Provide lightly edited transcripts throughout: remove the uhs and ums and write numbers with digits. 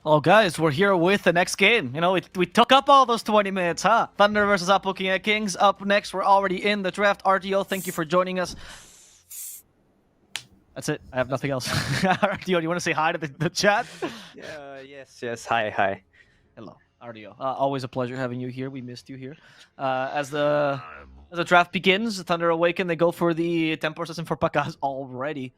Well, guys, we're here with the next game. You know, we took up all those 20 minutes, huh? Thunder versus Epulze Kings. Up next, we're already in the draft. RDO, thank you for joining us. That's it. I have nothing else. RDO, do you want to say hi to the chat? Yes. Hi. Hello, RDO. Always a pleasure having you here. We missed you here. As the draft begins, Thunder Awaken, they go for the tempo system for Pakas already.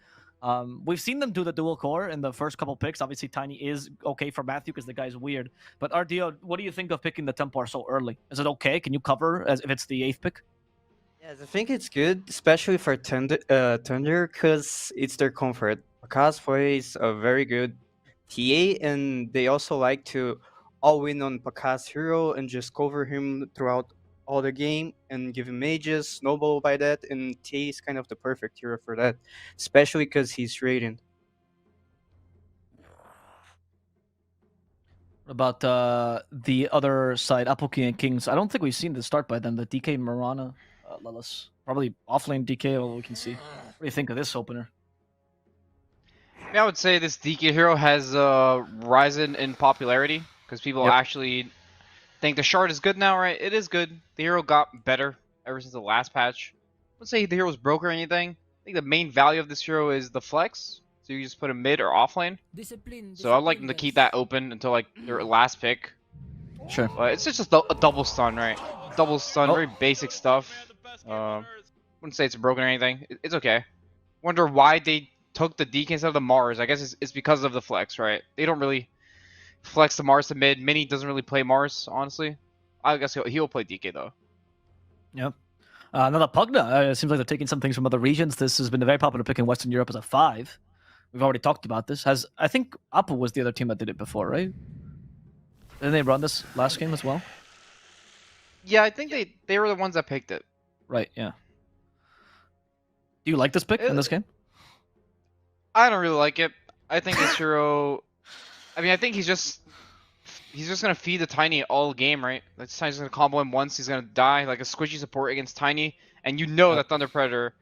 We've seen them do the dual core in the first couple picks. Obviously, Tiny is okay for Matthew because the guy's weird. But RDO, what do you think of picking the Templar so early? Is it okay? Can you cover as if it's the 8th pick? Yes, I think it's good, especially for Thunder, because it's their comfort. Cosplay is a very good TA, and they also like to all win on Paka's hero and just cover him throughout all the game and give him mages, snowball by that, and TA is kind of the perfect hero for that, especially because he's radiant. What about the other side, Epulze and Kings? I don't think we've seen the start by them. The DK Marana, Lelis. Probably offlane DK, all we can see. What do you think of this opener? I would say this DK hero has risen in popularity because people actually think the shard is good now, right? It is good. The hero got better ever since the last patch. I wouldn't say the hero was broke or anything. I think the main value of this hero is the flex. So you just put him mid or offlane. So I'd like them to keep that open until like their last pick. Sure. But it's just a double stun, right? Double stun, very basic stuff. Wouldn't say it's broken or anything. It's okay. Wonder why they took the DK instead of the Mars. I guess it's because of the flex, right? They don't really flex the Mars to mid. Mini doesn't really play Mars, honestly. I guess he'll play DK though. Yep. Another Pugna. It seems like they're taking some things from other regions. This has been a very popular pick in Western Europe as a 5. We've already talked about this. I think Apple was the other team that did it before, right? Didn't they run this last game as well? Yeah, I think they were the ones that picked it. Right, yeah. Do you like this pick in this game? I don't really like it. I think this hero... I mean, I think he's just gonna feed the Tiny all game, right? Like, Tiny's gonna combo him once, he's gonna die, like a squishy support against Tiny, and you know that Thunder Predator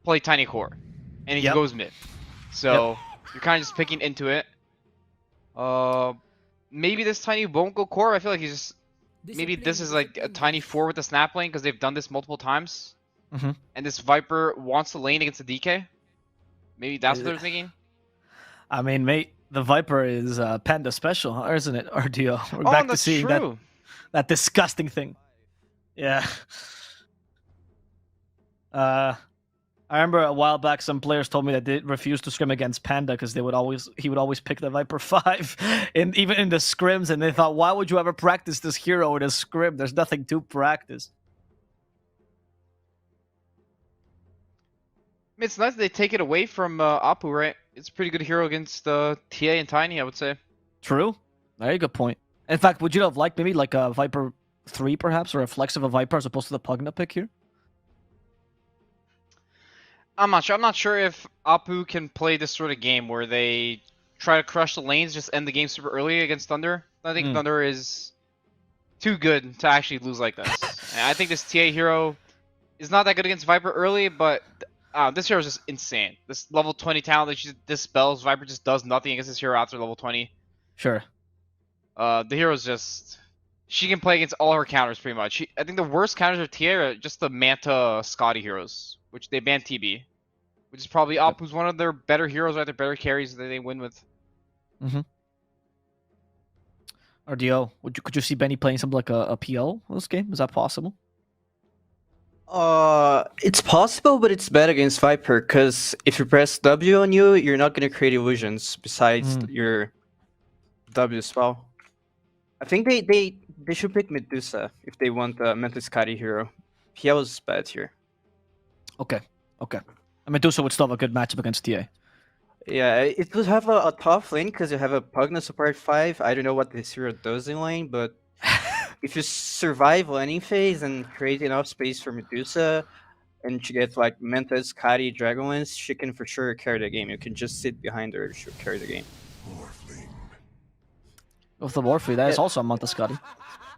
play Tiny core, and he goes mid. So, you're kind of just picking into it. Maybe this Tiny won't go core. I feel like he's just... Maybe this is like a Tiny 4 with the snap lane, because they've done this multiple times. And this Viper wants to lane against the DK. Maybe that's what they're thinking. I mean, mate, the Viper is Panda special, isn't it? RDO. We're back to seeing that disgusting thing. Yeah. I remember a while back some players told me that they refused to scrim against Panda because he would always pick the Viper 5, and even in the scrims, and they thought, why would you ever practice this hero in a scrim? There's nothing to practice. It's nice that they take it away from Apu, right? It's a pretty good hero against TA and Tiny, I would say. True. Very good point. In fact, would you have liked maybe like a Viper 3 perhaps, or a flex of a Viper as opposed to the Pugna pick here? I'm not sure. I'm not sure if Apu can play this sort of game where they try to crush the lanes, just end the game super early against Thunder. I think Thunder is too good to actually lose like this. And I think this TA hero is not that good against Viper early, but this hero is just insane. This level 20 talent that she dispels, Viper just does nothing against this hero after level 20. Sure. The hero's just... She can play against all her counters pretty much. I think the worst counters of TA are just the Manta Scotty heroes, which they banned TB. Which is probably Apu's one of their better heroes, right? Their better carries that they win with. RDO, could you see Benny playing something like a PL in this game? Is that possible? It's possible, but it's bad against Viper, because if you press W on you, you're not gonna create illusions besides your W spell. I think they should pick Medusa if they want a Manta Scotty hero. PL is bad here. Okay. Medusa would still have a good matchup against TA. Yeah, it would have a tough lane because you have a Pugna support 5. I don't know what this hero does in lane, but if you survive laning phase and create enough space for Medusa, and she gets like Manta, Scotty, Dragonlance, she can for sure carry the game. You can just sit behind her, she'll carry the game. With the Morphe, that is also a Manta Scotty.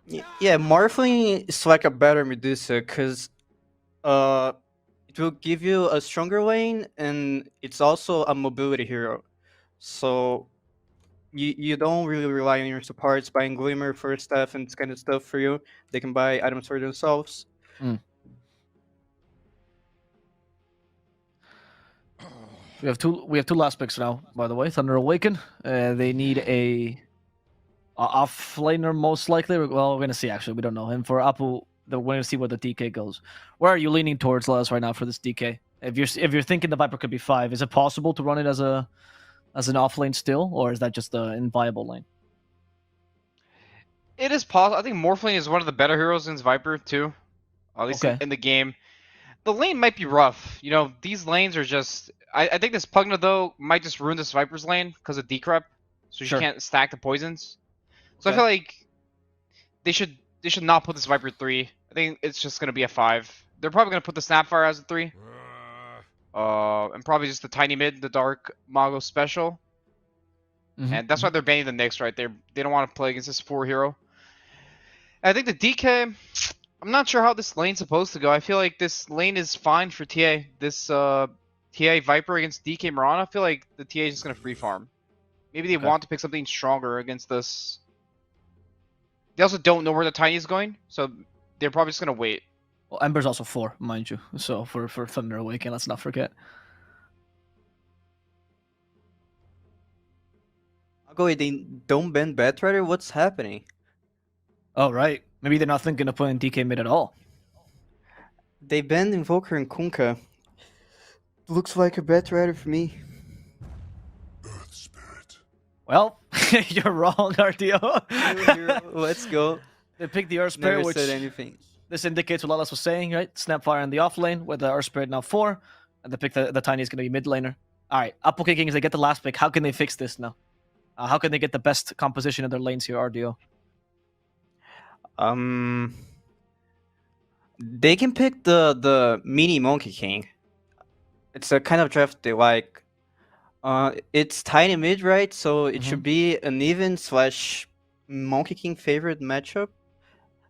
Yeah, Morphling is like a better Medusa because it will give you a stronger lane, and it's also a mobility hero. So you don't really rely on your supports buying Glimmer for stuff and this kind of stuff for you. They can buy items for themselves. We have two last picks now, by the way. Thunder Awaken. They need a offlaner most likely. Well, we're gonna see actually. We don't know. And for Apu, we're gonna see where the DK goes. Where are you leaning towards, Laz, right now for this DK? If you're thinking the Viper could be 5, is it possible to run it as an offlane still, or is that just an inviable lane? It is possible. I think Morphling is one of the better heroes against Viper too, at least Okay. in the game. The lane might be rough. You know, these lanes are just. I think this Pugna though might just ruin this Viper's lane because of decrep, so Sure. you can't stack the poisons. So I Okay. feel like they should not put this Viper 3. I think it's just gonna be a 5. They're probably gonna put the Snapfire as a 3. And probably just the tiny mid, the Dark Mago special. Mhm. And that's why they're banning the Nyx right there. They don't want to play against this 4 hero. I think the DK, I'm not sure how this lane's supposed to go. I feel like this lane is fine for TA. This TA Viper against DK Mirana, I feel like the TA is just gonna free farm. Maybe they Okay. want to pick something stronger against this. They also don't know where the tiny is going, so they're probably just gonna wait. Well, Ember's also 4, mind you. So for Thunder Awaken, let's not forget. I'll go. They don't ban Batrider. What's happening? Oh right, maybe they're not thinking of putting DK mid at all. They banned Invoker and Kunkka. Looks like a Batrider for me. Well, you're wrong, RTO. Let's go. They picked the Earth Spirit, Never which said anything. this indicates what Lalas was saying, right? Snapfire in the off lane with the Earth Spirit now 4, and they pick the Tiny is going to be mid laner. All right, Apple Kings, they get the last pick. How can they fix this now? How can they get the best composition of their lanes here, RDO? They can pick the mini Monkey King. It's a kind of draft they like. It's tiny mid, right? So it should be an even / Monkey King favorite matchup.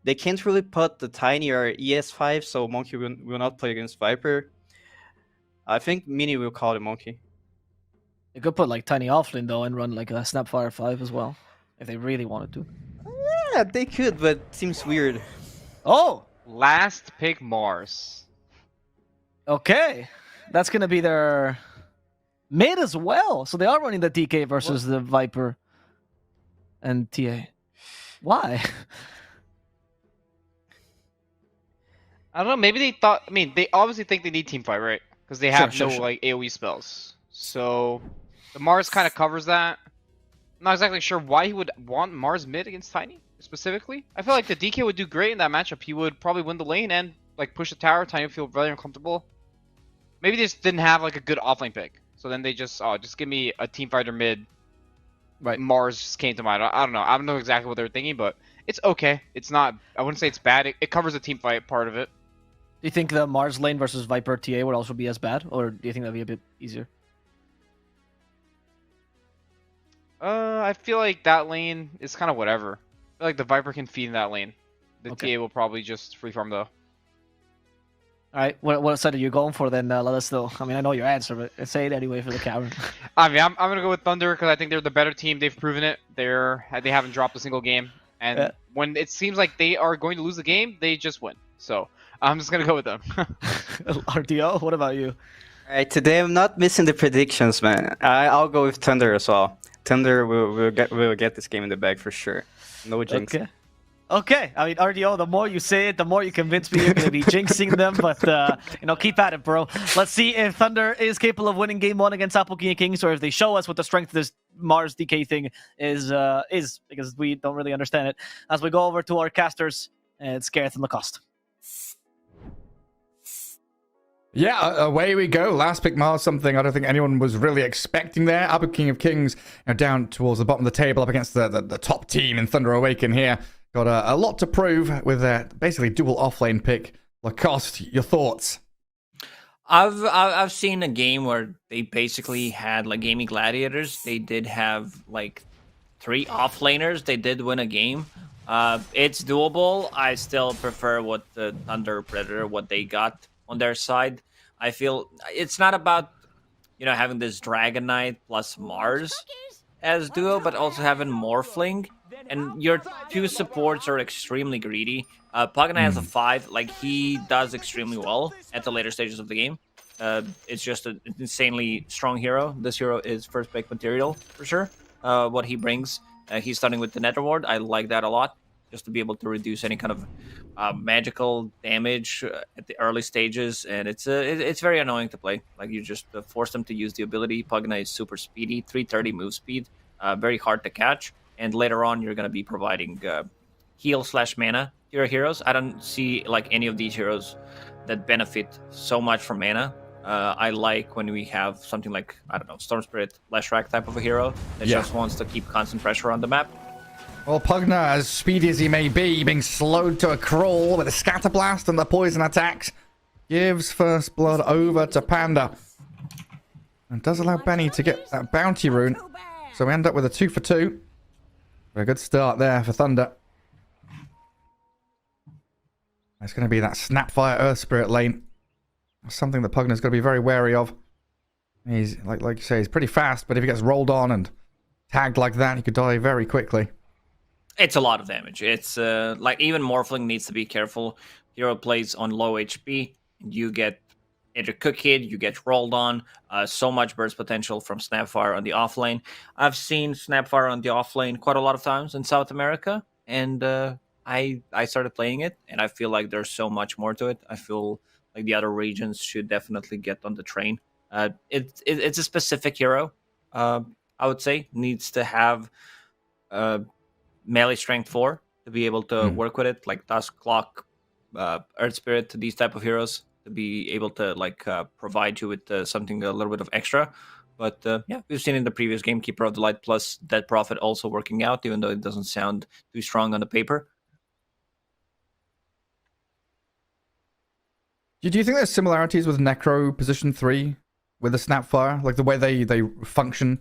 They can't really put the tiny or ES5, so Monkey will not play against Viper. I think Mini will call the Monkey. They could put like Tiny offlane though and run like a Snapfire 5 as well, if they really wanted to. Yeah, they could, but it seems weird. Oh, Last pick Mars. okay. That's going to be their mid as well. So they are running the DK versus the Viper and TA. Why? I don't know. Maybe they thought. I mean, they obviously think they need team fight, right? Because they have Sure. like AOE spells. So the Mars kind of covers that. I'm not exactly sure why he would want Mars mid against Tiny specifically. I feel like the DK would do great in that matchup. He would probably win the lane and like push the tower. Tiny would feel very uncomfortable. Maybe they just didn't have like a good offlane pick. So then they just give me a team fighter mid. Right. Mars just came to mind. I don't know. I don't know exactly what they were thinking, but it's okay. It's not. I wouldn't say it's bad. It covers the team fight part of it. Do you think the Mars lane versus Viper TA would also be as bad, or do you think that'd be a bit easier? I feel like that lane is kind of whatever. I feel like the Viper can feed in that lane. The Okay. TA will probably just free farm though. All right, what side are you going for then? Let us know. I mean, I know your answer, but say it anyway for the camera. I mean, I'm gonna go with Thunder because I think they're the better team. They've proven it. They haven't dropped a single game, and Yeah. when it seems like they are going to lose the game, they just win. So I'm just gonna go with them. RDO, what about you? Alright, today I'm not missing the predictions, man. I'll go with Thunder as well. Thunder will get this game in the bag for sure. No jinx. Okay. I mean, RDO, the more you say it, the more you convince me you're going to be jinxing them. But, keep at it, bro. Let's see if Thunder is capable of winning game 1 against Apple Kings, or if they show us what the strength of this Mars DK thing is, because we don't really understand it. As we go over to our casters, it's Gareth and Lacoste. Yeah, away we go. Last pick Mars, something I don't think anyone was really expecting there. Apple King of Kings down towards the bottom of the table up against the top team in Thunder Awaken here. Got a lot to prove with basically dual offlane pick. Lacoste, your thoughts? I've seen a game where they basically had like gaming gladiators. They did have like 3 offlaners. They did win a game. It's doable. I still prefer what the Thunder Predator, what they got on their side. I feel it's not about having this Dragon Knight plus Mars. as duo, but also having Morphling, and your two supports are extremely greedy. Pugna has a 5, like he does extremely well at the later stages of the game. It's just an insanely strong hero. This hero is first pick material for sure. What he brings, he's starting with the Nether Ward. I like that a lot, just to be able to reduce any kind of magical damage at the early stages, and it's very annoying to play. Like you just force them to use the ability. Pugna is super speedy, 330 move speed, very hard to catch, and later on you're gonna be providing heal/mana to your heroes. I don't see like any of these heroes that benefit so much from mana. I like when we have something like, I don't know, Storm Spirit, Leshrac type of a hero that just wants to keep constant pressure on the map. Well, Pugna, as speedy as he may be, being slowed to a crawl with a Scatter Blast and the poison attacks, gives first blood over to Panda. And does allow Benny to get that bounty rune. So we end up with a 2 for 2. A good start there for Thunder. It's going to be that Snapfire Earth Spirit lane. Something that Pugna's got to be very wary of. He's, like you say, he's pretty fast, but if he gets rolled on and tagged like that, he could die very quickly. It's a lot of damage. It's like even Morphling needs to be careful. Hero plays on low HP. You get either cooked, you get rolled on. So much burst potential from Snapfire on the offlane. I've seen Snapfire on the offlane quite a lot of times in South America, and I started playing it, and I feel like there's so much more to it. I feel like the other regions should definitely get on the train. It's a specific hero. I would say needs to have melee strength 4 to be able to work with it, like Dusk Clock, Earth Spirit, these type of heroes to be able to like provide you with something a little bit of extra. But yeah, we've seen in the previous game Keeper of the Light plus Dead Prophet also working out, even though it doesn't sound too strong on the paper. Do you think there's similarities with Necro position 3 with the Snapfire? Like the way they function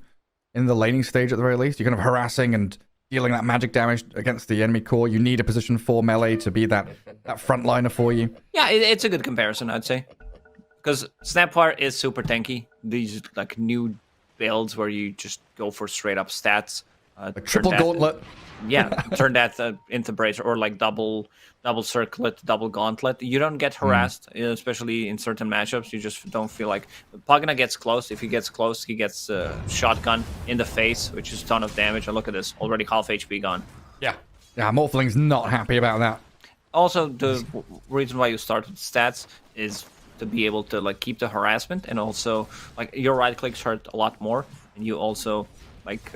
in the laning stage at the very least? You're kind of harassing and dealing that magic damage against the enemy core. You need a position 4 melee to be that frontliner for you. Yeah, it's a good comparison, I'd say. Because Snapfire is super tanky. These like new builds where you just go for straight up stats. Like triple gauntlet. Yeah, turn that into bracer, or like double circlet, double gauntlet. You don't get harassed, especially in certain matchups. You just don't feel like Pugna gets close. If he gets close, he gets shotgun in the face, which is a ton of damage. And look at this, already half HP gone. Yeah, Morphling's not happy about that. Also, the reason why you start with stats is to be able to like keep the harassment, and also like your right clicks hurt a lot more, and you also like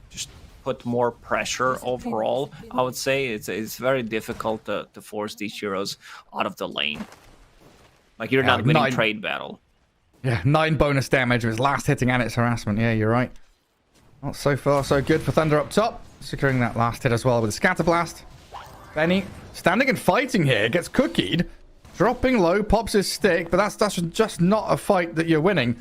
just put more pressure overall. I would say it's very difficult to force these heroes out of the lane. Like you're not winning trade battle. Yeah, 9 bonus damage with its last hitting and its harassment. Yeah, you're right. Well, so far so good for Thunder up top, securing that last hit as well with a Scatter Blast. Benny standing and fighting here, gets cookied, dropping low, pops his stick, but that's just not a fight that you're winning.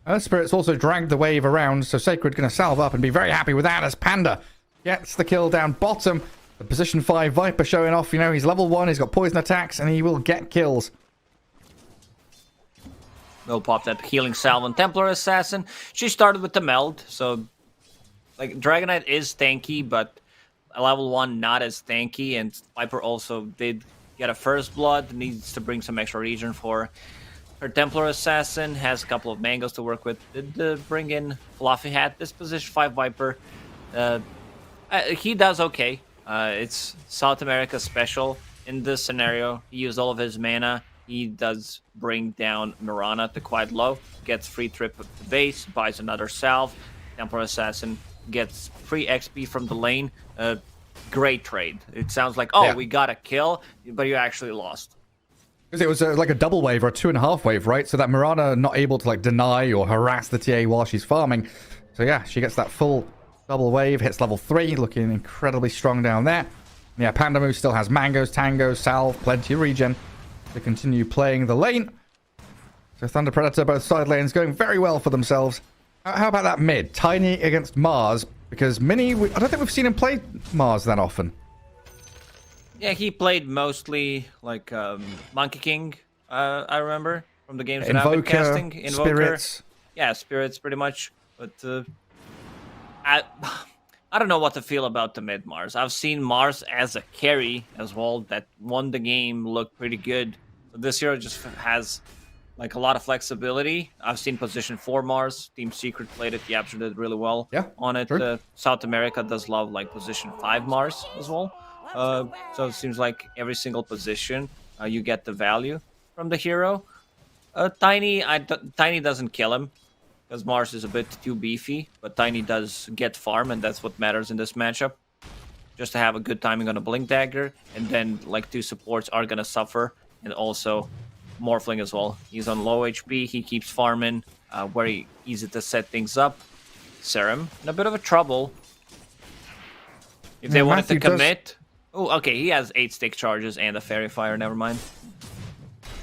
Earth Spirit's also dragged the wave around, so Sacred going to salve up and be very happy with that as Panda gets the kill down bottom. The position 5 Viper showing off, you know, he's level 1, he's got poison attacks, and he will get kills. We'll pop that healing salve on Templar Assassin. She started with the meld, so like Dragonite is tanky, but a level 1 not as tanky, and Viper also did get a first blood, needs to bring some extra regen for her. Templar Assassin has a couple of mangoes to work with. Did bring in Fluffy Hat. This position 5 Viper, he does okay. It's South America special. In this scenario, he used all of his mana. He does bring down Mirana to quite low. Gets free trip to base, buys another salve. Templar Assassin gets free XP from the lane. Great trade. It sounds like, we got a kill, but you actually lost. Because it was like a double wave or a 2.5 wave, right? So that Mirana not able to like deny or harass the TA while she's farming. So yeah, she gets that full double wave, hits level 3, looking incredibly strong down there. Yeah, Pandamoo still has mangoes, tangos, salve, plenty of regen to continue playing the lane. So Thunder Predator, both side lanes, going very well for themselves. How about that mid? Tiny against Mars, because Mini, I don't think we've seen him play Mars that often. Yeah, he played mostly like Monkey King, I remember, from the games that I've been casting. Invoker, Spirits. Yeah, Spirits pretty much. But I don't know what to feel about the mid Mars. I've seen Mars as a carry as well that won the game, looked pretty good. So this hero just has like a lot of flexibility. I've seen position 4 Mars. Team Secret played it. Yapster did really well on it. Sure. South America does love like position 5 Mars as well. So it seems like every single position you get the value from the hero. Tiny doesn't kill him because Mars is a bit too beefy, but Tiny does get farm, and that's what matters in this matchup. Just to have a good timing on a Blink Dagger, and then like 2 supports are gonna suffer, and also Morphling as well. He's on low HP, he keeps farming, very easy to set things up. Serum in a bit of a trouble. If they wanted to commit... Oh, okay, he has 8 stick charges and a Fairy Fire, never mind.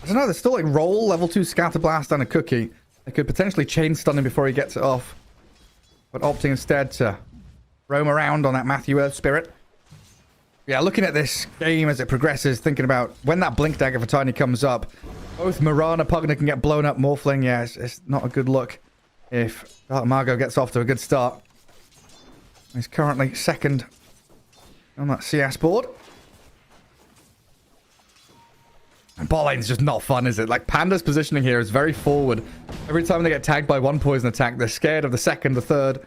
I don't know, there's still like roll, level 2 Scatter Blast and a Cookie. They could potentially chain stun him before he gets it off. But opting instead to roam around on that Matthew Earth Spirit. Yeah, looking at this game as it progresses, thinking about when that Blink Dagger for Tiny comes up, both Mirana, Pugna can get blown up. Morphling, yeah, it's not a good look if Dark Margot gets off to a good start. He's currently 2nd on that CS board. And bot lane is just not fun, is it? Like, Panda's positioning here is very forward. Every time they get tagged by one poison attack, they're scared of the 2nd, the 3rd.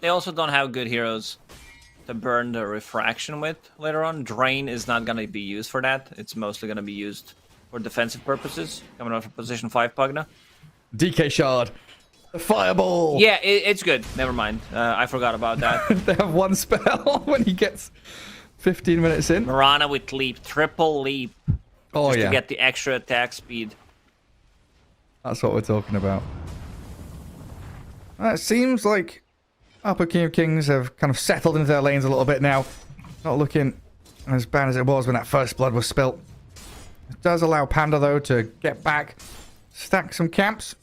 They also don't have good heroes to burn the refraction with later on. Drain is not going to be used for that. It's mostly going to be used for defensive purposes. Coming out from position 5, Pugna. DK Shard. The Fireball. Yeah, it's good. Never mind. I forgot about that. They have one spell when he gets 15 minutes in. Mirana with leap. Triple leap. Oh, just yeah. to get the extra attack speed. That's what we're talking about. It seems like Upper King of Kings have kind of settled into their lanes a little bit now. Not looking as bad as it was when that first blood was spilt. It does allow Panda, though, to get back, stack some camps.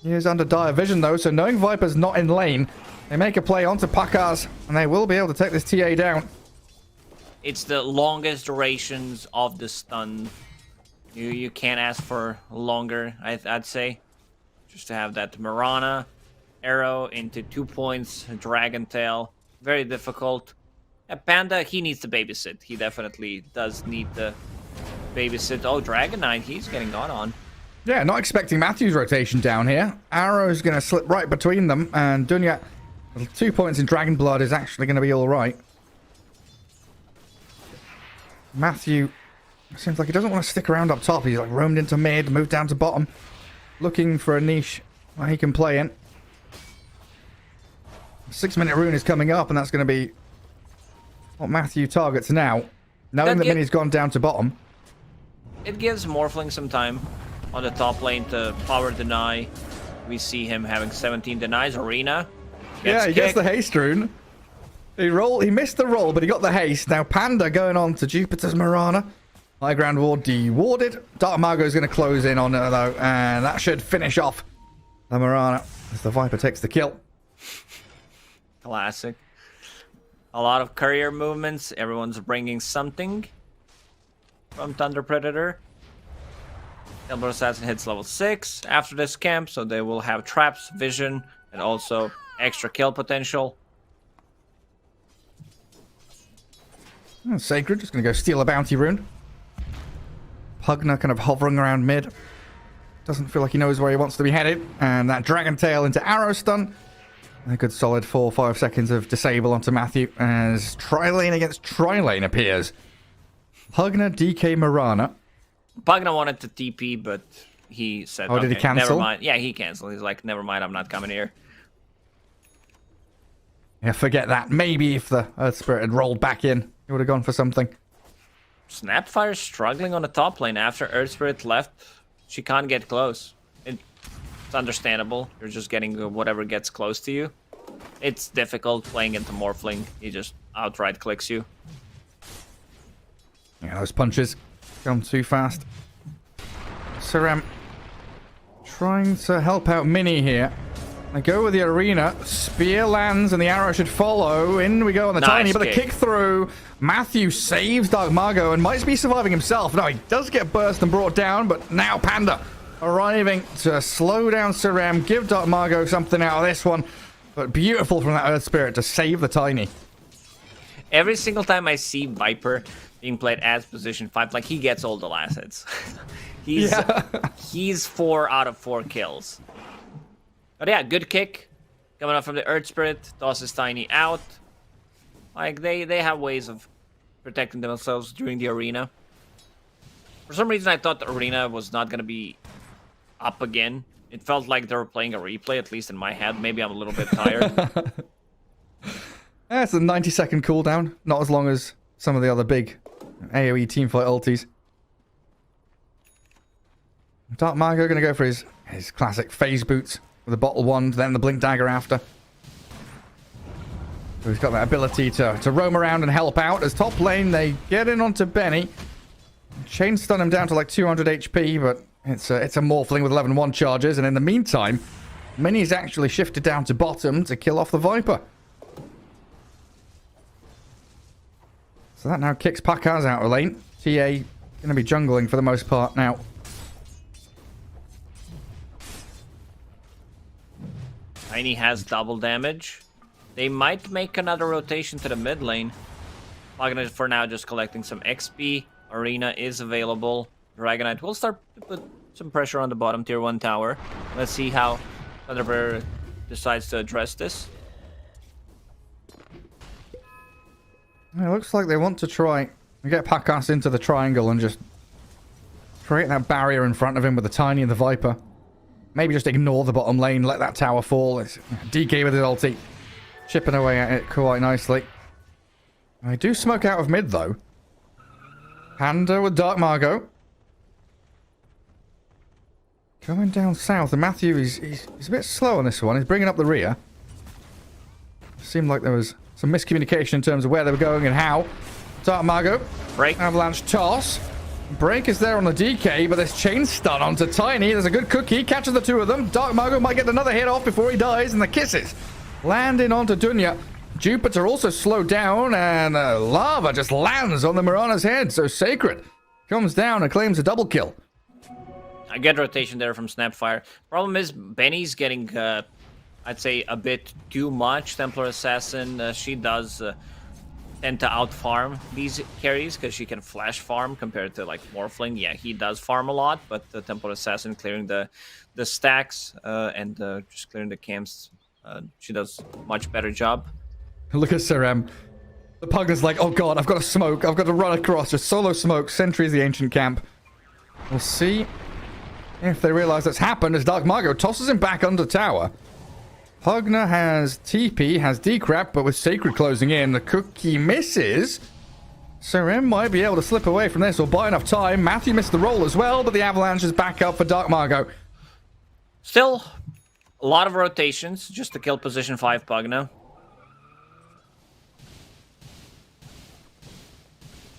He is under dire vision, though, so knowing Viper's not in lane, they make a play onto Pakaz, and they will be able to take this TA down. It's the longest durations of the stun. You can't ask for longer, I'd say. Just to have that Mirana arrow into 2 points, Dragon Tail. Very difficult. Panda, he needs to babysit. He definitely does need to babysit. Oh, Dragon Knight, he's getting gone on. Yeah, not expecting Matthew's rotation down here. Arrow's going to slip right between them, and Dunya, 2 points in Dragon Blood is actually going to be all right. Matthew seems like he doesn't want to stick around up top. He's like roamed into mid, moved down to bottom, looking for a niche where he can play in. 6-minute rune is coming up, and that's going to be what Matthew targets now. Knowing that Mini's gone down to bottom. It gives Morphling some time on the top lane to power deny. We see him having 17 denies. Arena Yeah, he gets the haste rune. He missed the roll, but he got the haste. Now Panda going on to Jupiter's Mirana. High ground ward dewarded. Dark Margot is going to close in on her, though, and that should finish off the Mirana as the Viper takes the kill. Classic. A lot of courier movements. Everyone's bringing something from Thunder Predator. Elbow Assassin hits level 6 after this camp, so they will have traps, vision, and also extra kill potential. Sacred just going to go steal a bounty rune. Pugna kind of hovering around mid. Doesn't feel like he knows where he wants to be headed. And that Dragon Tail into Arrow Stun. A good solid 4 or 5 seconds of disable onto Matthew as Tri-Lane against Tri-Lane appears. Pugna, DK, Mirana. Pugna wanted to TP, but he said, did he cancel? Never mind. Yeah, he canceled. He's like, never mind, I'm not coming here. Yeah, forget that. Maybe if the Earth Spirit had rolled back in, he would have gone for something. Snapfire's struggling on the top lane. After Earth Spirit left, she can't get close. It's understandable. You're just getting whatever gets close to you. It's difficult playing into Morphling. He just outright clicks you. Yeah, those punches come too fast. Seram trying to help out Mini here. They go with the Arena. Spear lands and the arrow should follow. In we go on the Tiny, but the kick through. Matthew saves Dark Margot and might be surviving himself. No, he does get burst and brought down, but now Panda arriving to slow down Seram, give Dark Margot something out of this one. But beautiful from that Earth Spirit to save the Tiny. Every single time I see Viper being played as position 5, like, he gets all the last hits. He's 4 out of 4 kills. But yeah, good kick. Coming up from the Earth Spirit, tosses Tiny out. Like, they have ways of protecting themselves during the arena. For some reason, I thought the arena was not going to be up again. It felt like they were playing a replay, at least in my head. Maybe I'm a little bit tired. Yeah, it's a 90-second cooldown. Not as long as some of the other big AoE teamfight ultis. Dark Margo going to go for his classic phase boots with the bottle wand, then the blink dagger after. So he's got that ability to roam around and help out. As top lane, they get in onto Benny. Chain stun him down to like 200 HP, but it's a morphling with 11-1 charges. And in the meantime, Minnie's actually shifted down to bottom to kill off the Viper. So that now kicks Pakaz out of lane. TA going to be jungling for the most part now. Tiny has double damage. They might make another rotation to the mid lane. Dragonite for now just collecting some XP. Arena is available. Dragonite will start to put some pressure on the bottom tier 1 tower. Let's see how Thunderbird decides to address this. It looks like they want to try and get Pakaz into the triangle and just create that barrier in front of him with the Tiny and the Viper. Maybe just ignore the bottom lane, let that tower fall. It's DK with his ulti, chipping away at it quite nicely. I do smoke out of mid though. Panda with Dark Margo. Going down south, and Matthew he's a bit slow on this one. He's bringing up the rear. Seemed like there was some miscommunication in terms of where they were going and how. Dark Margo. Break. Avalanche toss. Break is there on the DK, but there's chain stun onto Tiny. There's a good cookie. Catches the two of them. Dark Margo might get another hit off before he dies, and the kisses landing onto Dunya. Jupiter also slowed down, and lava just lands on the Mirana's head. So Sacred comes down and claims a double kill. I get rotation there from Snapfire. Problem is, Benny's getting, I'd say, a bit too much. Templar Assassin, she does tend to out-farm these carries because she can flash farm compared to, like, Morphling. Yeah, he does farm a lot, but the Templar Assassin clearing the stacks and just clearing the camps, she does much better job. Look at Sir The pug is like, oh god, I've got to smoke. I've got to run across. Just solo smoke. Sentries the ancient camp. We'll see if they realize that's happened as Dark Margo tosses him back under tower. Pugna has TP, has Decrap, but with Sacred closing in, the cookie misses. Sir might be able to slip away from this or buy enough time. Matthew missed the roll as well, but the avalanche is back up for Dark Margo. Still, a lot of rotations just to kill position 5 Pugna.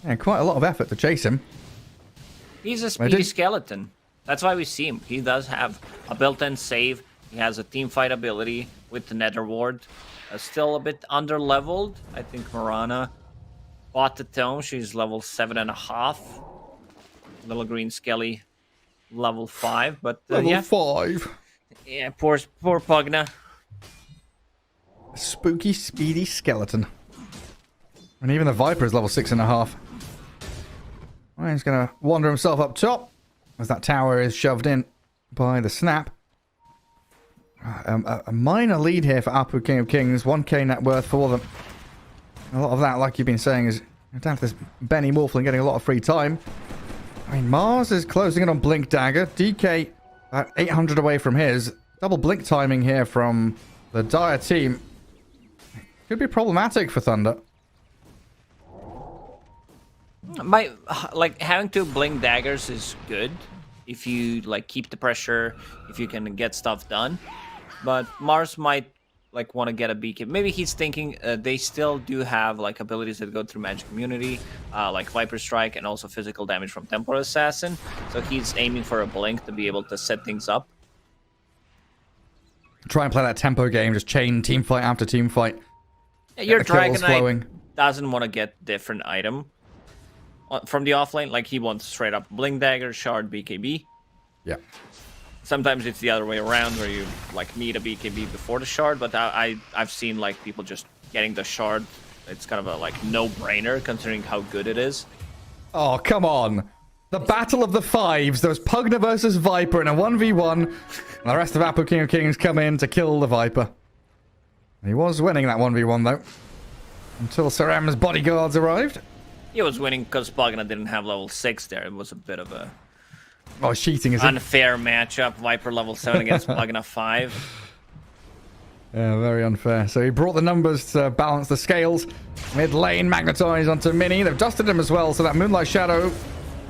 And quite a lot of effort to chase him. He's a speedy skeleton. That's why we see him. He does have a built-in save. He has a team fight ability with the Nether Ward. Still a bit under-leveled. I think Marana bought the tome. She's level 7.5. Little Green Skelly, level 5. But level yeah. 5. Yeah, poor Pugna. Spooky, speedy skeleton. And even the Viper is level 6.5. Well, he's going to wander himself up top as that tower is shoved in by the snap. A minor lead here for Apu King of Kings. 1k net worth for them. A lot of that, like you've been saying, is down to this Benny Morphling getting a lot of free time. I mean, Mars is closing in on Blink Dagger. DK at 800 away from his. Double blink timing here from the Dire team. Could be problematic for Thunder. Having 2 blink daggers is good if you keep the pressure, if you can get stuff done. But Mars might want to get a beacon. Maybe he's thinking they still do have abilities that go through Magic Immunity, like Viper Strike, and also physical damage from Templar Assassin. So he's aiming for a blink to be able to set things up. Try and play that tempo game, just chain team fight after team fight. Yeah, your Dragonite doesn't want to get different item from the offlane. Like, he wants straight up Blink Dagger, Shard, BKB. Yeah. Sometimes it's the other way around where you like need a BKB before the shard, but I've seen like people just getting the shard. It's kind of a like no-brainer considering how good it is. Oh, come on. The Battle of the Fives. There was Pugna versus Viper in a 1v1. And the rest of Apple King of Kings come in to kill the Viper. He was winning that 1v1 though. Until Saram's bodyguards arrived. He was winning because Pugna didn't have level 6 there. It was a bit of a cheating, is it? unfair matchup. Viper level 7 against Pugna 5. Yeah, very unfair. So he brought the numbers to balance the scales. Mid lane, magnetized onto Mini. They've dusted him as well, so that Moonlight Shadow...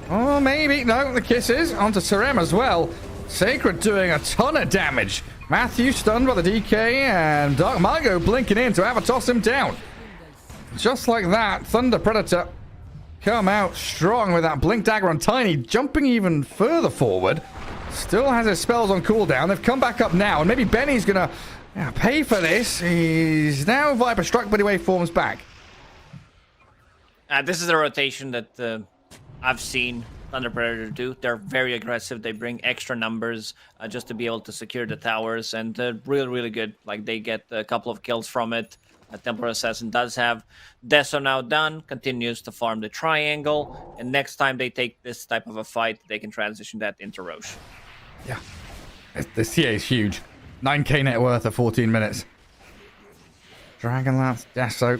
Oh, maybe. No, the kisses onto Sarem as well. Sacred doing a ton of damage. Matthew stunned by the DK, and Dark Margo blinking in to toss him down. Just like that, Thunder Predator come out strong with that Blink Dagger on Tiny, jumping even further forward. Still has his spells on cooldown. They've come back up now, and maybe Benny's gonna pay for this. He's now Viper struck, but he waveforms back. This is a rotation that I've seen Thunder Predator do. They're very aggressive. They bring extra numbers just to be able to secure the towers, and they're really, really good. Like, they get a couple of kills from it. Templar Assassin does have Deso now done, continues to farm the triangle, and next time they take this type of a fight, they can transition that into Roche. Yeah. This TA is huge. 9k net worth at 14 minutes. Dragonlance, Deso,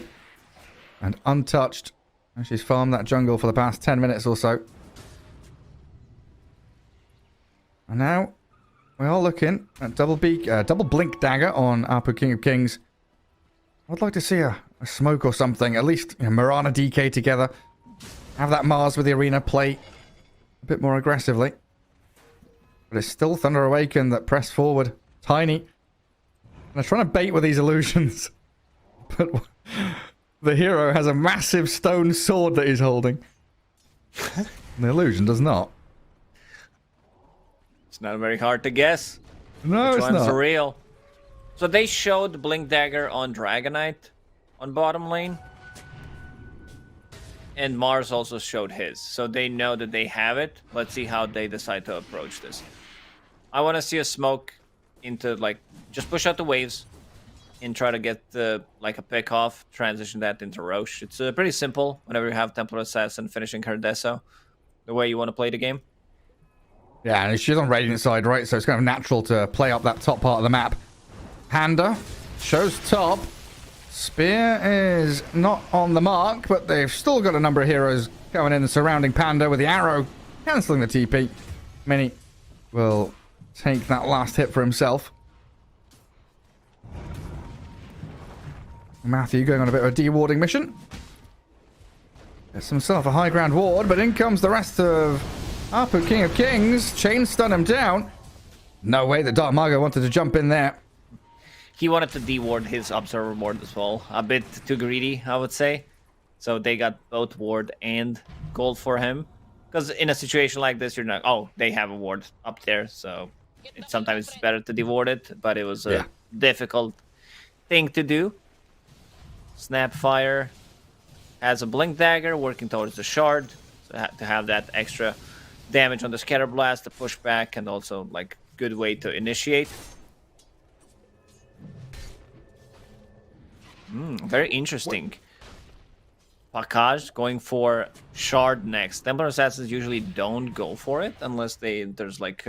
and untouched. And she's farmed that jungle for the past 10 minutes or so. And now we are looking at double blink dagger on Apu King of Kings. I'd like to see a smoke or something. At least Mirana DK together. Have that Mars with the arena play a bit more aggressively. But it's still Thunder Awaken that press forward. Tiny. And they're trying to bait with these illusions. But the hero has a massive stone sword that he's holding. The illusion does not. It's not very hard to guess. No, which it's one's not. real. So they showed Blink Dagger on Dragonite on bottom lane. And Mars also showed his. So they know that they have it. Let's see how they decide to approach this. I want to see a smoke into, like, just push out the waves and try to get like a pick off, transition that into Roche. It's pretty simple whenever you have Templar Assassin finishing her Deso, the way you want to play the game. Yeah, and she's on Radiant side, right? So it's kind of natural to play up that top part of the map. Panda shows top. Spear is not on the mark, but they've still got a number of heroes going in and surrounding Panda with the arrow, cancelling the TP. Mini will take that last hit for himself. Matthew going on a bit of a dewarding mission. Gets himself a high ground ward, but in comes the rest of Apu King of Kings. Chain stun him down. No way that Dark Margo wanted to jump in there. He wanted to deward his Observer ward as well. A bit too greedy, I would say. So they got both ward and gold for him. Because in a situation like this, you're not... Oh, they have a ward up there, so it's sometimes better to deward it. But it was a difficult thing to do. Snapfire has a Blink Dagger working towards the shard. So to have that extra damage on the Scatter Blast, the pushback, and also like good way to initiate. Very interesting. Pakaj going for Shard next. Templar Assassins usually don't go for it unless there's like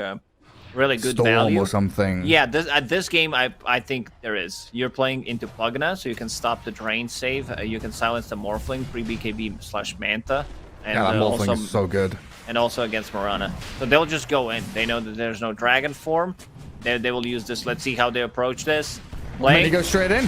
really good Storm value or something. Yeah, at this game I think there is. You're playing into Pugna, so you can stop the drain save. You can silence the Morphling pre-BKB/Manta. And Yeah, that Morphling also, is so good. And also against Mirana. So they'll just go in. They know that there's no dragon form. They will use this. Let's see how they approach this. Then he goes straight in.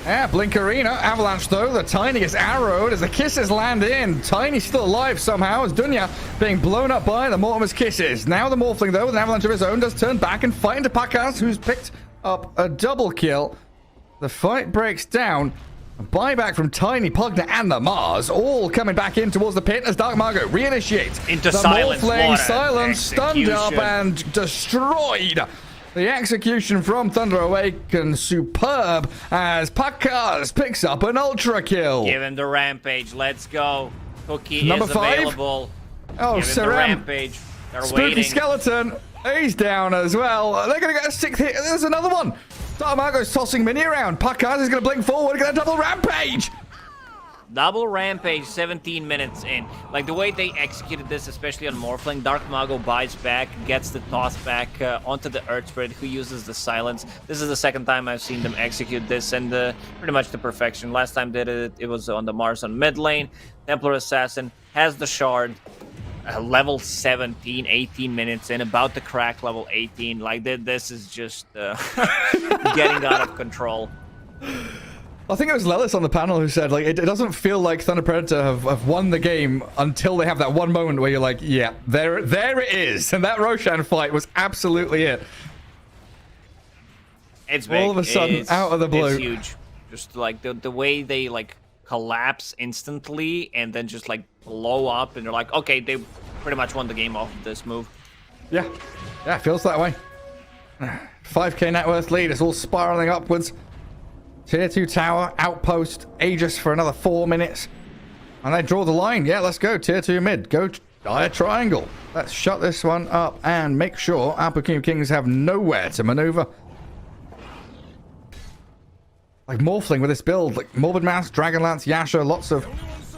Yeah, Blink Arena. Avalanche, though. The Tiny gets arrowed as the kisses land in. Tiny's still alive somehow as Dunya being blown up by the Mortimer's kisses. Now the Morphling, though, with an avalanche of his own, does turn back and fight into Pakas, who's picked up a double kill. The fight breaks down. A buyback from Tiny, Pugna, and the Mars, all coming back in towards the pit as Dark Margo reinitiates. Into the silence Morphling, water. silence, stunned up and destroyed. The execution from Thunder Awaken, superb, as Pakas picks up an ultra kill. Give him the rampage. Let's go. Cookie Number is 5. available. Oh, Give him the Sarem. rampage. They're Spooky waiting. skeleton. He's down as well. They're going to get a 6th hit. There's another one. Darmago's tossing Mini around. Pakaz is going to blink forward. Going to double rampage. Double rampage, 17 minutes in. Like, the way they executed this, especially on Morphling, Dark Mago buys back, gets the toss back onto the Earth Spirit, who uses the silence. This is the second time I've seen them execute this, and pretty much to perfection. Last time did it was on the Mars on mid lane. Templar Assassin has the shard. Level 17, 18 minutes in, about to crack level 18. Like, this is just getting out of control. I think it was Lelis on the panel who said, like, it doesn't feel like Thunder Predator have won the game until they have that one moment where you're like, yeah, there it is. And that Roshan fight was absolutely it. It's big. All of a sudden, out of the blue. It's huge. Just like the way they like collapse instantly and then just like blow up, and they're like, okay, they pretty much won the game off of this move. Yeah, it feels that way. 5k net worth lead is all spiraling upwards. Tier 2 tower, outpost, Aegis for another 4 minutes. And they draw the line. Yeah, let's go. Tier 2 mid. Go dire triangle. Let's shut this one up and make sure our King of Kings have nowhere to maneuver. Like Morphling with this build. Like Morbid Mass, Dragonlance, Yasha, lots of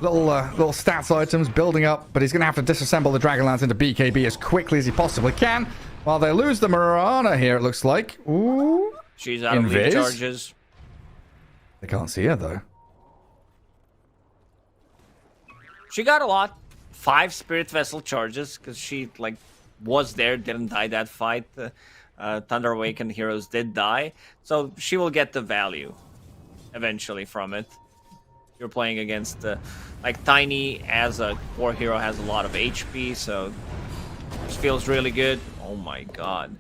little stats items building up. But he's going to have to disassemble the Dragonlance into BKB as quickly as he possibly can. While they lose the Mirana here, it looks like. Ooh. She's out of lead charges. They can't see her, though. She got a lot. 5 Spirit Vessel charges, because she, like, was there, didn't die that fight. Thunder Awakened heroes did die. So she will get the value, eventually, from it. You're playing against, like, Tiny as a core hero has a lot of HP, so this feels really good. Oh my god.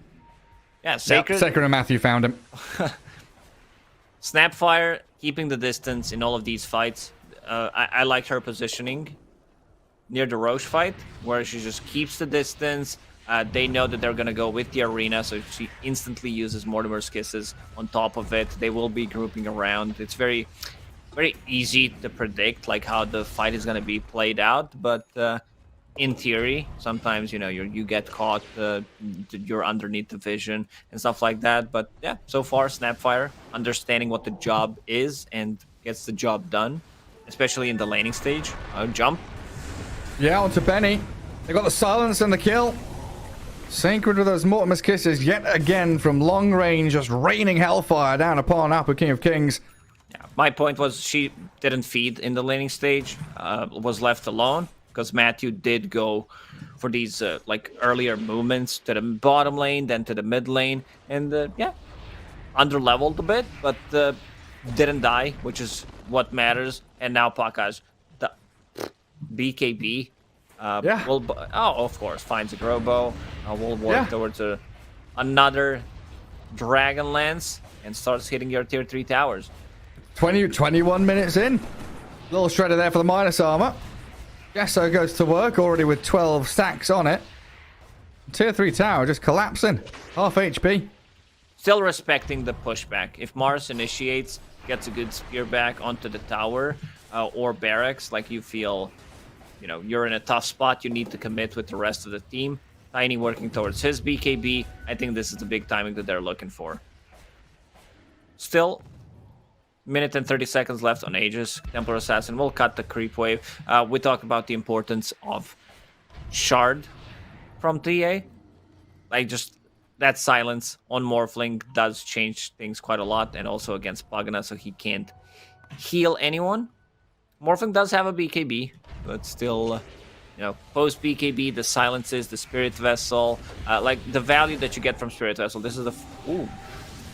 Yeah, Sacred. Yep, Sacred and Matthew found him. Snapfire, keeping the distance in all of these fights. I like her positioning near the Roche fight, where she just keeps the distance. They know that they're going to go with the arena, so she instantly uses Mortimer's Kisses on top of it. They will be grouping around. It's very, very easy to predict like how the fight is going to be played out, but in theory, sometimes, you know, you get caught, you're underneath the vision and stuff like that. But yeah, so far, Snapfire, understanding what the job is and gets the job done, especially in the laning stage. Jump. Yeah, onto Benny. They got the silence and the kill. Sacred with those Mortimer's Kisses yet again from long range, just raining hellfire down upon Upper King of Kings. Yeah, my point was she didn't feed in the laning stage, was left alone. Because Matthew did go for these like earlier movements to the bottom lane, then to the mid lane, and yeah, under-leveled a bit, but didn't die, which is what matters. And now Pakaz, the BKB, yeah. will, of course, finds a Grobo. We'll work towards another Dragonlance and starts hitting your tier 3 towers. 21 minutes in. Little shredder there for the minus armor. Gesso goes to work already with 12 stacks on it. Tier 3 tower just collapsing. Half HP. Still respecting the pushback. If Mars initiates, gets a good spear back onto the tower or barracks, like you feel, you know, you're in a tough spot, you need to commit with the rest of the team. Tiny working towards his BKB. I think this is the big timing that they're looking for. Still, minute and 30 seconds left on Aegis. Templar Assassin will cut the creep wave. We talked about the importance of Shard from TA. Like, just that silence on Morphling does change things quite a lot, and also against Pagana, so he can't heal anyone. Morphling does have a BKB, but still, you know, post BKB, the silences, the Spirit Vessel, like the value that you get from Spirit Vessel. This is the ooh,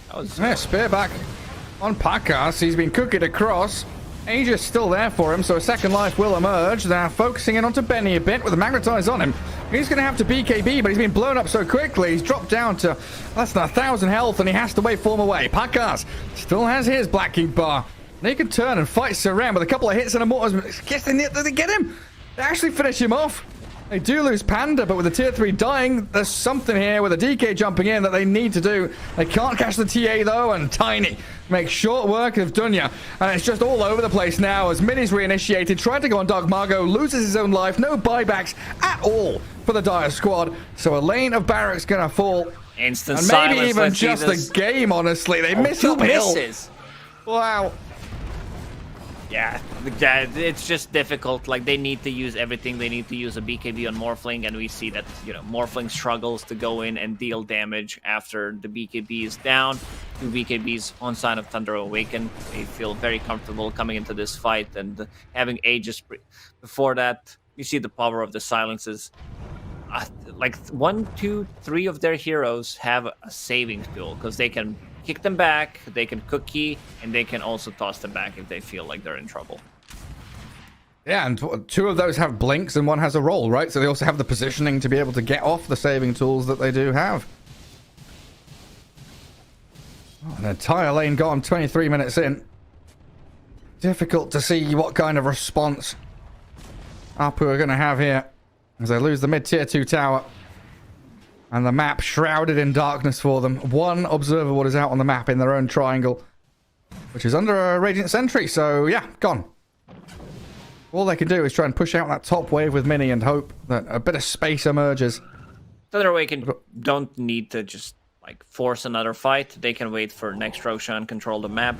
that was spear back on Pakaz. He's been cookied across. Aegis still there for him, so a second life will emerge. They're focusing in onto Benny a bit with the Magnetize on him. He's going to have to BKB, but he's been blown up so quickly. He's dropped down to less than 1,000 health, and he has to waveform away. Pakaz still has his Black Ink bar. And he can turn and fight Seren with a couple of hits and a mortar. Guess they get him. They actually finish him off. They do lose Panda, but with the tier 3 dying, there's something here with a DK jumping in that they need to do. They can't catch the TA, though, and Tiny make short work of Dunya. And it's just all over the place now as Mini's reinitiated, trying to go on Dark Margot, loses his own life, no buybacks at all for the Dire squad. So a lane of barracks gonna fall. Instant And silence. maybe even Let's see just this. the game, honestly. They miss Two uphill. misses. Wow. Yeah, it's just difficult. Like, they need to use everything. They need to use a BKB on Morphling, and we see that, you know, Morphling struggles to go in and deal damage after the BKB is down. 2 BKBs on side of Thunder Awaken. They feel very comfortable coming into this fight, and having Aegis before that, you see the power of the silences. Like 1, 2, 3 of their heroes have a saving tool, because they can kick them back, they can cookie, and they can also toss them back if they feel like they're in trouble. Yeah, and 2 of those have blinks and 1 has a roll, right? So they also have the positioning to be able to get off the saving tools that they do have. Oh, an entire lane gone, 23 minutes in. Difficult to see what kind of response Apu are going to have here as they lose the mid-tier 2 tower. And the map shrouded in darkness for them. 1 observer what is out on the map in their own triangle, which is under a Radiant Sentry. So, yeah, gone. All they can do is try and push out that top wave with Mini and hope that a bit of space emerges. Thunder Awaken don't need to just, like, force another fight. They can wait for next Roshan, control the map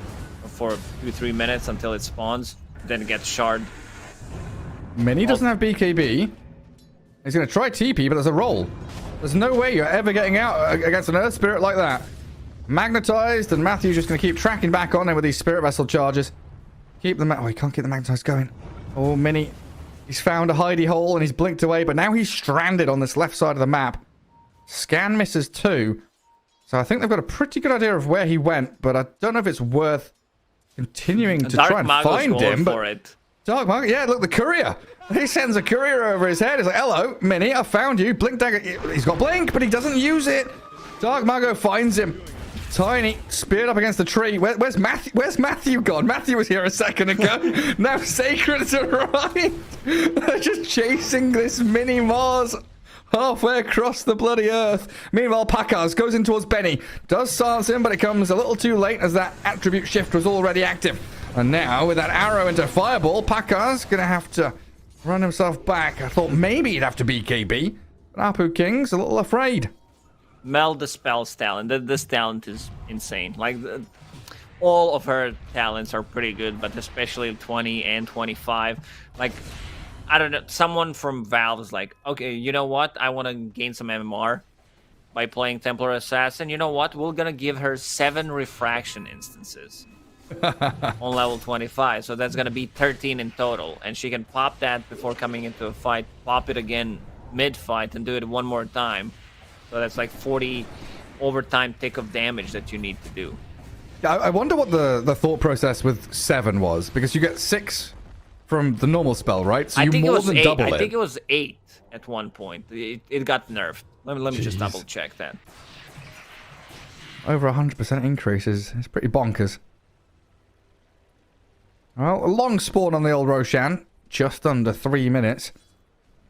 for 2-3 minutes until it spawns, then get shard. Mini doesn't have BKB. He's going to try TP, but there's a roll. There's no way you're ever getting out against an Earth Spirit like that. Magnetized, and Matthew's just going to keep tracking back on him with these Spirit Vessel charges. Keep the he can't keep the Magnetized going. Oh, Mini. He's found a hidey hole and he's blinked away, but now he's stranded on this left side of the map. Scan misses too. So I think they've got a pretty good idea of where he went, but I don't know if it's worth continuing to try and find him. For it. Dark Market, yeah, look, the courier. He sends a courier over his head. He's like, hello, Mini, I found you. Blink dagger. He's got blink, but he doesn't use it. Dark Margot finds him. Tiny, speared up against the tree. Where's Matthew? Where's Matthew gone? Matthew was here a second ago. Now Sacred's arrived. They're just chasing this Mini Mars halfway across the bloody earth. Meanwhile, Pakaz goes in towards Benny. Does silence him, but it comes a little too late as that attribute shift was already active. And now, with that arrow into Fireball, Pakaz going to have to run himself back. I thought maybe he'd have to BKB. But Apu King's a little afraid. Mel Dispel's talent. This talent is insane. Like, all of her talents are pretty good, but especially 20 and 25. Like, I don't know. Someone from Valve is like, okay, you know what? I want to gain some MMR by playing Templar Assassin. You know what? We're going to give her 7 refraction instances. On level 25, so that's gonna be 13 in total, and she can pop that before coming into a fight, pop it again mid-fight, and do it 1 more time. So that's like 40 overtime tick of damage that you need to do. I wonder what the thought process with 7 was, because you get 6 from the normal spell, right? So you more than double it. I think it was 8 at one point. It got nerfed. Let me just double check that. Over 100% increase is pretty bonkers. Well, a long spawn on the old Roshan, just under 3 minutes.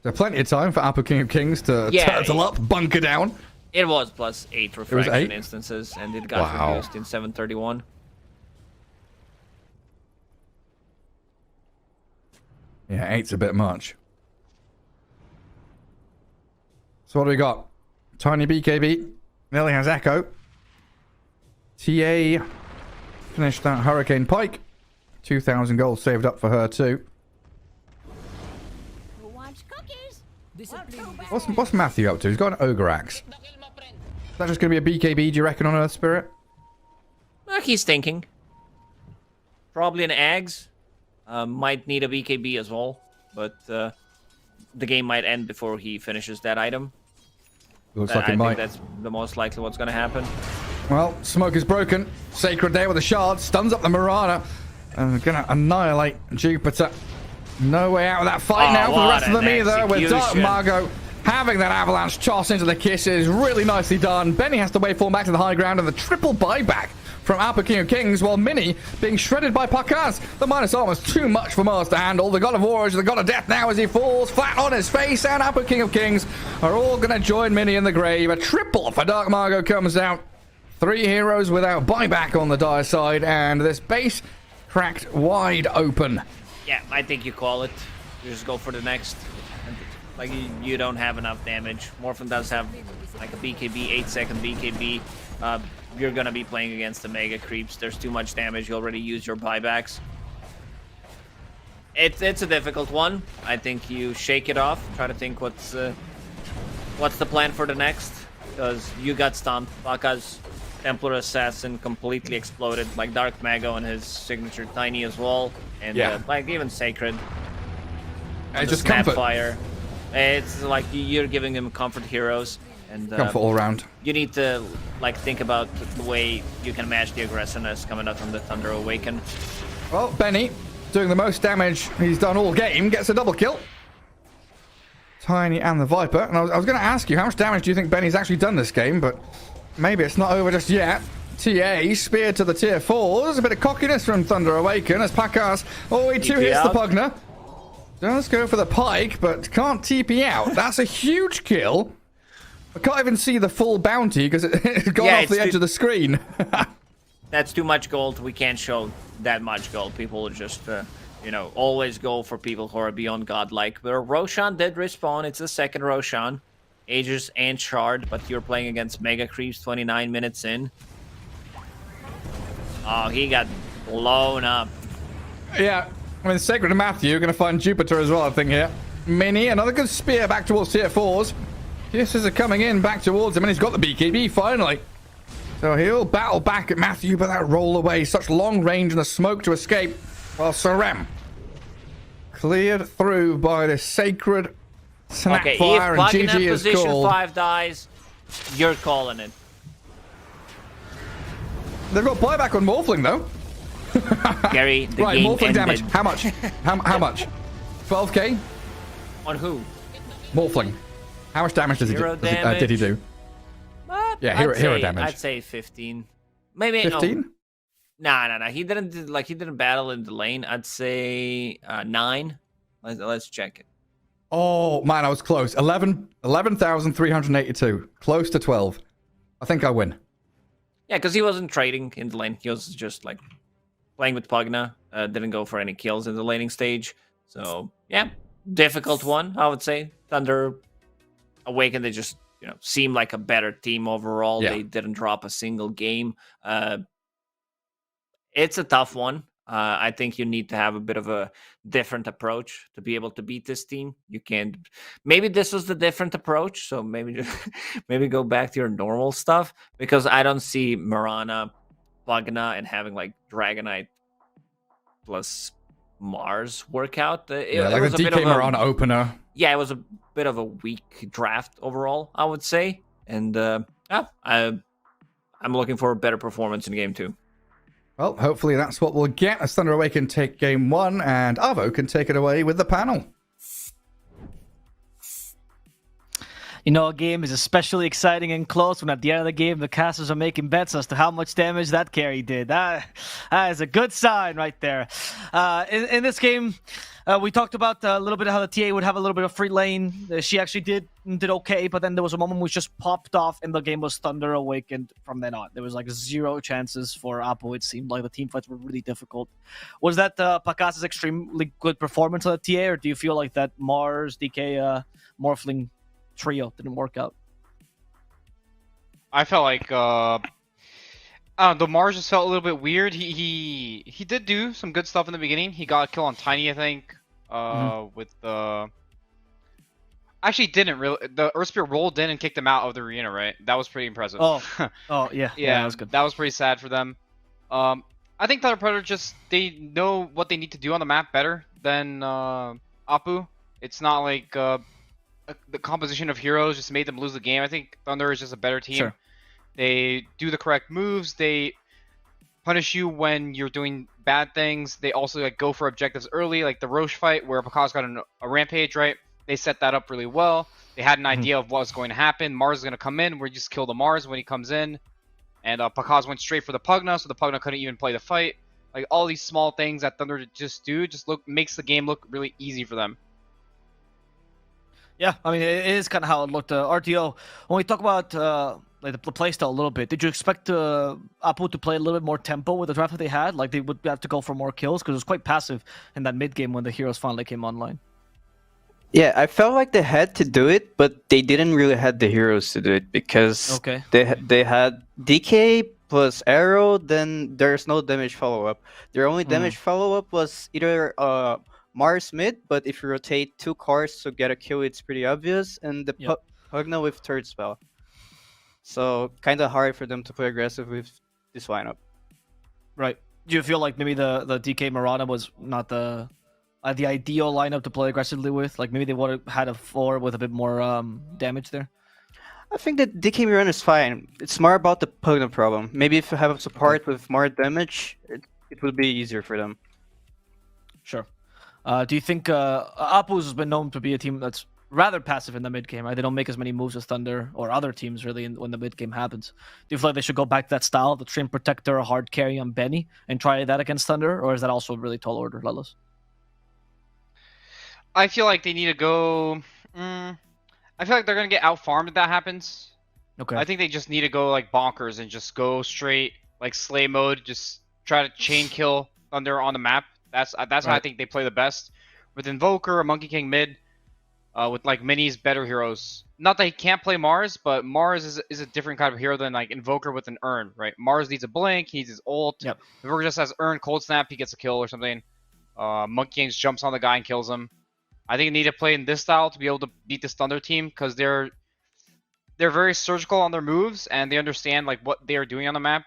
So plenty of time for Apu King of Kings to turtle up, bunker down. It was plus 8 refraction instances, and it got reduced in 731. Yeah, 8's a bit much. So what do we got? Tiny BKB. Nearly has Echo. TA finished that Hurricane Pike. 2,000 gold saved up for her too. Who wants cookies? What's Matthew up to? He's got an Ogre Axe. Is that just going to be a BKB, do you reckon, on Earth Spirit? He's thinking. Probably an Ags. Might need a BKB as well, but the game might end before he finishes that item. Looks like it I might. think that's the most likely what's going to happen. Well, smoke is broken. Sacred there with a shard. Stuns up the Marana. And going to annihilate Jupiter. No way out of that fight now for the rest of them either. With Dark Margot having that avalanche toss into the kisses. Really nicely done. Benny has to wait fall back to the high ground, and the triple buyback from Apu King of Kings, while Mini being shredded by Pakaz. The minus armor is too much for Mars to handle. The God of War is the God of Death now as he falls flat on his face, and Apu King of Kings are all going to join Mini in the grave. A triple for Dark Margot comes out. 3 heroes without buyback on the dire side, and this base cracked wide open. Yeah, I think you call it. You just go for the next. Like, you don't have enough damage. Morphin does have like a BKB, 8-second BKB. You're gonna be playing against the Mega Creeps. There's too much damage. You already used your buybacks. It's a difficult one. I think you shake it off. Try to think what's the plan for the next. Because you got stumped. Baka's Templar Assassin completely exploded. Like Dark Mago and his signature Tiny as well. And like even Sacred. It's just comfort. Fire. It's like you're giving him comfort heroes. And comfort all round. You need to like think about the way you can match the aggressiveness coming out from the Thunder Awaken. Well, Benny, doing the most damage he's done all game, gets a double kill. Tiny and the Viper. And I was going to ask you, how much damage do you think Benny's actually done this game? But maybe it's not over just yet. TA, spear to the tier 4s. A bit of cockiness from Thunder Awaken as Pakas, he 2 hits the Pugna. Does go for the Pike, but can't TP out. That's a huge kill. I can't even see the full bounty because it's gone off the edge of the screen. That's too much gold. We can't show that much gold. People just, always go for people who are beyond godlike. But Roshan did respawn. It's the second Roshan. Aegis and Shard, but you're playing against Mega Creeps 29 minutes in. Oh, he got blown up. Yeah, I mean, Sacred and Matthew are going to find Jupiter as well, I think, here. Mini, another good spear back towards tier 4s. Kisses are coming in back towards him, and he's got the BKB, finally. So he'll battle back at Matthew, but that roll away. Such long range and the smoke to escape. While Sarem cleared through by the Sacred Snapfire, and GG is position called. 5 dies, you're calling it. They've got buyback on Morphling, though. Gary, the right, game Morphling ended. damage. How much? How much? 12k? On who? Morphling. How much damage does he do? Did he do? Yeah, hero damage. I'd say 15. Maybe 15? No. He didn't battle in the lane. I'd say 9. Let's check it. Oh man, I was close. 11,382. Close to 12. I think I win. Yeah, because he wasn't trading in the lane. He was just like playing with Pugna. Didn't go for any kills in the laning stage. So yeah, difficult one, I would say. Thunder Awaken, they just seem like a better team overall. Yeah. They didn't drop a single game. It's a tough one. I think you need to have a bit of a different approach to be able to beat this team. You can't. Maybe this was the different approach, so maybe go back to your normal stuff, because I don't see Mirana, Pugna, and having like Dragonite plus Mars workout. Like a DK Mirana opener. Yeah, it was a bit of a weak draft overall, I would say. And I'm looking for a better performance in game 2. Well, hopefully that's what we'll get as Thunder Awaken take game 1, and Avo can take it away with the panel. A game is especially exciting and close when at the end of the game the casters are making bets as to how much damage that carry did. That is a good sign right there. In this game, we talked about a little bit of how the TA would have a little bit of free lane. She actually did okay, but then there was a moment which just popped off and the game was Thunder Awakened from then on. There was like 0 chances for Apo. It seemed like the team fights were really difficult. Was that Pakas's extremely good performance on the TA, or do you feel like that Mars, DK, Morphling trio didn't work out? I felt like the Mars just felt a little bit weird. He did do some good stuff in the beginning. He got a kill on Tiny, I think. With the actually didn't really the Earth Spear roll didn't kick them out of the arena, right? That was pretty impressive. Yeah, that was good. That was pretty sad for them. I think Thunder Predator they know what they need to do on the map better than Apu. It's not like the composition of heroes just made them lose the game. I think Thunder is just a better team. Sure. They do the correct moves. They punish you when you're doing bad things. They also go for objectives early, like the Roche fight where Pakas got a rampage, right? They set that up really well. They had an idea of what was going to happen. Mars is going to come in. We just kill the Mars when he comes in. And Pakas went straight for the Pugna, so the Pugna couldn't even play the fight. Like all these small things that Thunder just makes the game look really easy for them. Yeah, I mean, it is kind of how it looked. RTO, when we talk about like the playstyle a little bit. Did you expect Apu to play a little bit more tempo with the draft that they had? Like they would have to go for more kills because it was quite passive in that mid game when the heroes finally came online. Yeah, I felt like they had to do it, but they didn't really have the heroes to do it because Okay. they had DK plus arrow. Then there's no damage follow up. Their only damage follow up was either Mars mid, but if you rotate 2 cars to get a kill, it's pretty obvious, and the Yep. Pugna with third spell. So kind of hard for them to play aggressive with this lineup. Right. Do you feel like maybe the DK Marana was not the ideal lineup to play aggressively with? Like maybe they would have had a 4 with a bit more damage there? I think that DK Miran is fine. It's more about the Pugna problem. Maybe if you have a support with more damage, it will be easier for them. Sure. Do you think Apu's has been known to be a team that's rather passive in the mid game, right? They don't make as many moves as Thunder or other teams really when the mid game happens. Do you feel like they should go back to that style, the Trim Protector, a hard carry on Benny, and try that against Thunder, or is that also a really tall order, Lelos? I feel like they need to go. I feel like they're gonna get out farmed if that happens. Okay. I think they just need to go like bonkers and just go straight like slay mode. Just try to chain kill Thunder on the map. That's how I Right. think they play the best. With Invoker or Monkey King mid, with like Mini's better heroes. Not that he can't play Mars, but Mars is a different kind of hero than like Invoker with an Urn, right? Mars needs a blink, he needs his ult. Yep. Invoker just has Urn, Cold Snap, he gets a kill or something. Monkey King just jumps on the guy and kills him. I think they need to play in this style to be able to beat this Thunder team because they're very surgical on their moves and they understand like what they are doing on the map.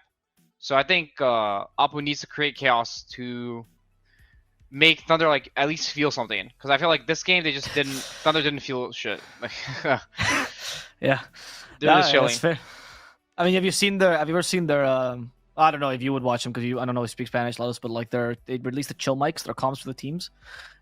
So I think Apu needs to create chaos to make Thunder like at least feel something. Because I feel like this game Thunder didn't feel shit. Like, Yeah. they're just chilling. That's fair. I mean, have you ever seen their I don't know if you would watch them because I don't know if you speak Spanish, Lelos, but like they released the chill mics, their comms for the teams,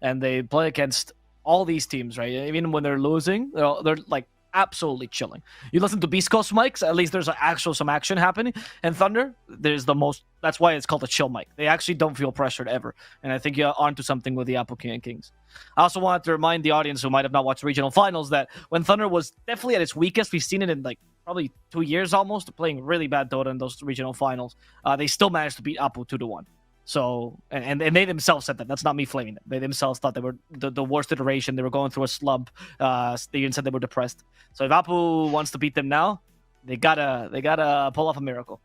and they play against all these teams, right? Even when they're losing, they're like absolutely chilling. You listen to Beast Coast mics, at least there's some action happening. And Thunder, that's why it's called a chill mic. They actually don't feel pressured ever. And I think you're onto something with the Apple King and Kings. I also wanted to remind the audience who might have not watched the regional finals that when Thunder was definitely at its weakest, we've seen it in like probably 2 years almost, playing really bad Dota in those regional finals. They still managed to beat Apple 2-1. So, and they themselves said that. That's not me flaming them. They themselves thought they were the worst iteration. They were going through a slump. They even said they were depressed. So if Apu wants to beat them now, they gotta pull off a miracle.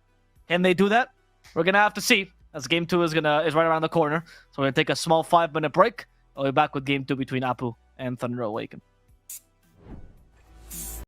Can they do that? We're gonna have to see. As game 2 is right around the corner. So we're gonna take a small 5-minute break. I'll be back with game 2 between Apu and Thunder Awaken.